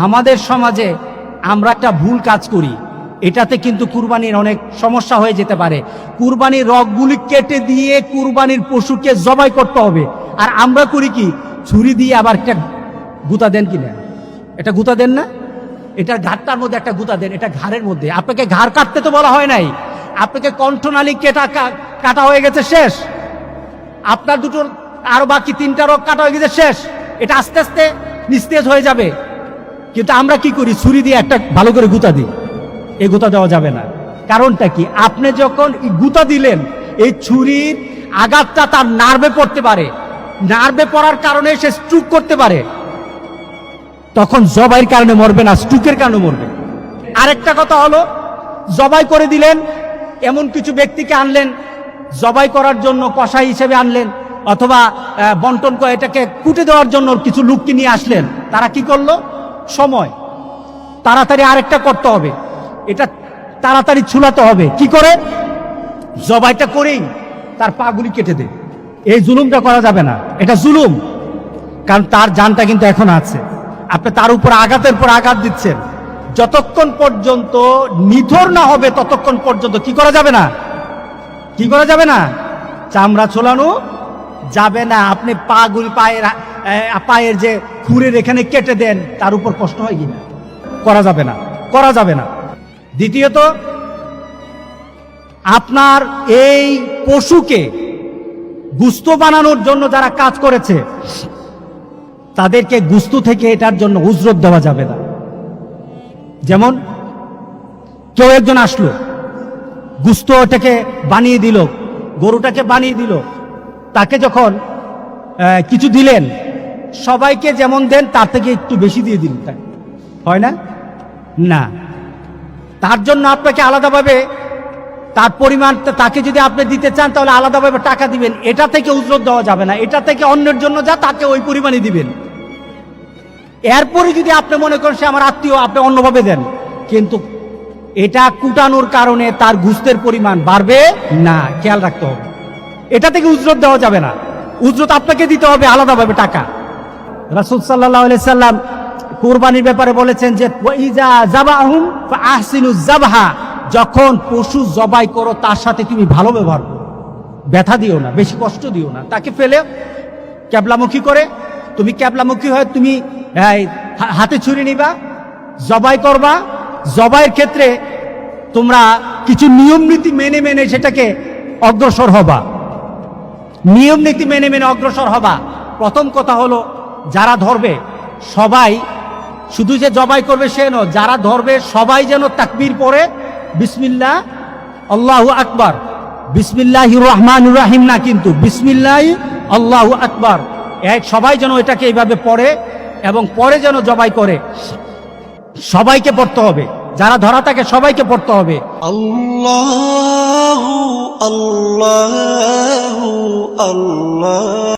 আমাদের সমাজে আমরা একটা ভুল কাজ করি, এটাতে কিন্তু কুরবানির অনেক সমস্যা হয়ে যেতে পারে। কুরবানির রগগুলি কেটে দিয়ে কুরবানির পশুকে জবাই করতে হবে, আর আমরা করি কি, ছুরি দিয়ে আবার একটা গুতা দেন কিনা, এটা গুতা দেন না, এটার ঘাটটার মধ্যে একটা গুতা দেন, এটা ঘাড়ের মধ্যে। আপনাকে ঘাড় কাটতে তো বলা হয় নাই, আপনাকে কণ্ঠনালী কাটা হয়ে গেছে, শেষ। আপনার দুটো আরো বাকি 3টা রগ কাটা হয়ে গেছে, শেষ। এটা আস্তে আস্তে নিস্তেজ হয়ে যাবে। কিন্তু আমরা কি করি, ছুরি দিয়ে একটা ভালো করে গুতা দিই। এই গুতা দেওয়া যাবে না। কারণটা কি, আপনি যখন গুতা দিলেন, এই ছুরির আঘাতটা তার নার্ভে পড়তে পারে, নার্ভে পড়ার কারণে সে স্ট্রোক করতে পারে। তখন জবাইয়ের কারণে মরবে না, স্ট্রোকের কারণে মরবে। আরেকটা কথা হলো, জবাই করে দিলেন, এমন কিছু ব্যক্তিকে আনলেন জবাই করার জন্য, কসাই হিসেবে আনলেন, অথবা বন্টন করে এটাকে কুটে দেওয়ার জন্য কিছু লোককে নিয়ে আসলেন। তারা কি করলো, সময় তাড়াতাড়ি আরেকটা করতে হবে, এটা তাড়াতাড়ি ছুলাতে হবে। কি করে, জবাইটা করেই তার পাগুলি কেটে দে। এই জুলুমটা করা যাবে না, এটা জুলুম। কারণ তার জানটা কিন্তু এখন আছে, আপনি তার উপর আঘাতের পর আঘাত দিচ্ছেন। যতক্ষণ পর্যন্ত নিথর না হবে ততক্ষণ পর্যন্ত কি করা যাবে না, কি করা যাবে না, চামড়া ছোলানো যাবে না। আপনি পাগুলি পায়ের যে খুরের এখানে কেটে দেন, তার উপর কষ্ট হয় কিনা, করা যাবে না, করা যাবে না। দ্বিতীয়ত, আপনার এই পশুকে গুস্ত বানানোর জন্য যারা কাজ করেছে, তাদেরকে গুস্ত থেকে এটার জন্য উজরত দেওয়া যাবে না। যেমন কেউ একজন আসলো, গুস্ত ওটাকে বানিয়ে দিল, গরুটাকে বানিয়ে দিল, তাকে যখন কিছু দিলেন, সবাইকে যেমন দেন তার থেকে একটু বেশি দিয়ে দিন, হয় না? না, তার জন্য আপনাকে আলাদাভাবে তার পরিমাণ, তাকে যদি আপনি দিতে চান তাহলে আলাদাভাবে টাকা দিবেন। এটা থেকে উজরত দেওয়া যাবে না, এটা থেকে অন্যের জন্য যা তাকে ওই পরিমাণই দিবেন। এরপরে যদি আপনি মনে করেন সে আমার আত্মীয়, আপনি অন্যভাবে দেন, কিন্তু এটা কুটানোর কারণে তার গুস্তের পরিমাণ বাড়বে না, খেয়াল রাখতে হবে। এটা থেকে উজরত দেওয়া যাবে না, উজরত আপনাকে দিতে হবে আলাদাভাবে টাকা। রাসূল সাল্লাল্লাহু আলাইহি সাল্লাম কুরবানির ব্যাপারে বলেছেন যে ওয়াইজা যাবাহুম ফাআহসিনুজ যাবহা, যখন পশু জবাই করো তার সাথে তুমি ভালো ব্যবহার করো, ব্যথা দিও না, বেশি কষ্ট দিও না। তাকে ফেলে ক্যাবলামুখী করে, তুমি ক্যাবলামুখী হয়ে তুমি হাতে ছুরি নিবা, জবাই করবা। জবাইয়ের ক্ষেত্রে তোমরা কিছু নিয়ম নীতি মেনে মেনে সেটাকে অগ্রসর হবা, নিয়ম নীতি মেনে মেনে অগ্রসর হবা। প্রথম কথা হলো, যারা ধরবে সবাই, শুধু যে জবাই করবে সে নয়, যারা ধরবে সবাই যেন তাকবীর পড়ে, বিসমিল্লাহ আল্লাহু আকবার, বিসমিল্লাহির রহমানির রহিম না, কিন্তু বিসমিল্লাহ আল্লাহু আকবার, সবাই যেন এটাকে এইভাবে পড়ে এবং পরে যেন জবাই করে। সবাইকে পড়তে হবে, যারা ধরা থাকে সবাইকে পড়তে হবে। আল্লাহু আল্লাহু আল্লাহ।